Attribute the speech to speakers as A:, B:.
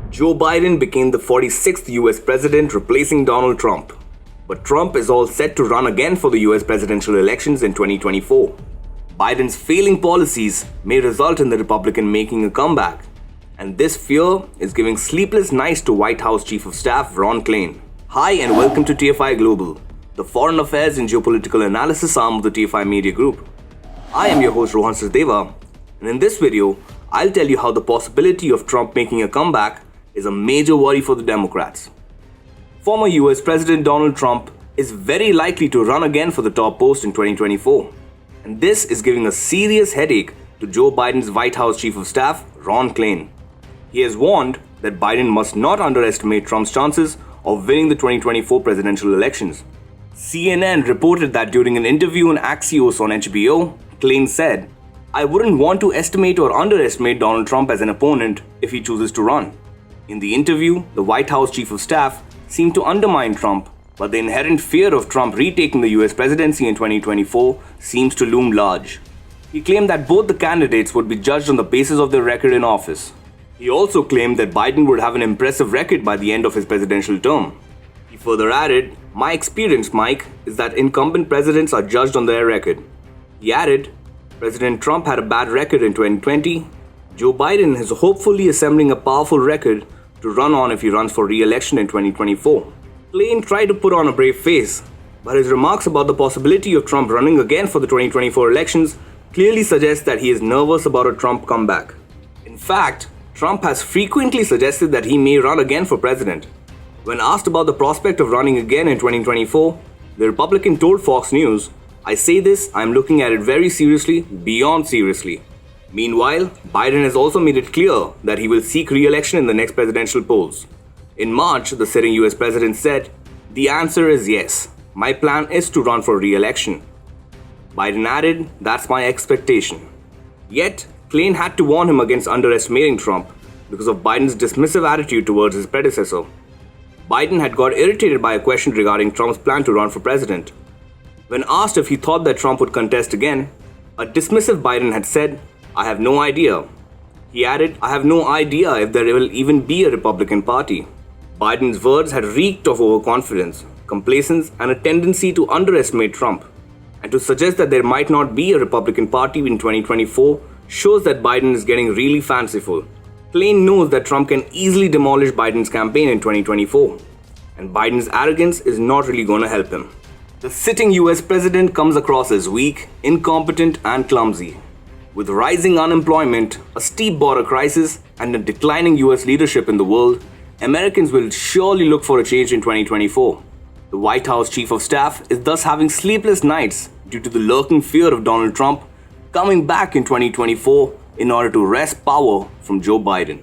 A: Joe Biden became the 46th US president, replacing Donald Trump. But Trump is all set to run again for the US presidential elections in 2024. Biden's failing policies may result in the Republican making a comeback. And this fear is giving sleepless nights to White House Chief of Staff Ron Klain. Hi and welcome to TFI Global, the foreign affairs and geopolitical analysis arm of the TFI Media Group. I am your host Rohan Sachdeva, and in this video, I'll tell you how the possibility of Trump making a comeback is a major worry for the Democrats. Former US President Donald Trump is very likely to run again for the top post in 2024. And this is giving a serious headache to Joe Biden's White House Chief of Staff, Ron Klain. He has warned that Biden must not underestimate Trump's chances of winning the 2024 presidential elections. CNN reported that during an interview on Axios on HBO, Klain said, "I wouldn't want to estimate or underestimate Donald Trump as an opponent if he chooses to run." In the interview, the White House Chief of Staff seemed to undermine Trump, but the inherent fear of Trump retaking the US presidency in 2024 seems to loom large. He claimed that both the candidates would be judged on the basis of their record in office. He also claimed that Biden would have an impressive record by the end of his presidential term. He further added, "My experience, Mike, is that incumbent presidents are judged on their record." He added, "President Trump had a bad record in 2020. Joe Biden is hopefully assembling a powerful record to run on if he runs for re-election in 2024. Klain tried to put on a brave face, but his remarks about the possibility of Trump running again for the 2024 elections clearly suggest that he is nervous about a Trump comeback. In fact, Trump has frequently suggested that he may run again for president. When asked about the prospect of running again in 2024, the Republican told Fox News, "I say this, I'm looking at it very seriously, beyond seriously." Meanwhile, Biden has also made it clear that he will seek re-election in the next presidential polls. In March, the sitting US president said, "The answer is yes. My plan is to run for re-election." Biden added, "That's my expectation." Yet, Klain had to warn him against underestimating Trump because of Biden's dismissive attitude towards his predecessor. Biden had got irritated by a question regarding Trump's plan to run for president. When asked if he thought that Trump would contest again, a dismissive Biden had said, "I have no idea." He added, "I have no idea if there will even be a Republican Party." Biden's words had reeked of overconfidence, complacence, and a tendency to underestimate Trump. And to suggest that there might not be a Republican Party in 2024 shows that Biden is getting really fanciful. Klain knows that Trump can easily demolish Biden's campaign in 2024, and Biden's arrogance is not really going to help him. The sitting US president comes across as weak, incompetent, and clumsy. With rising unemployment, a steep border crisis, and a declining US leadership in the world, Americans will surely look for a change in 2024. The White House Chief of Staff is thus having sleepless nights due to the lurking fear of Donald Trump coming back in 2024 in order to wrest power from Joe Biden.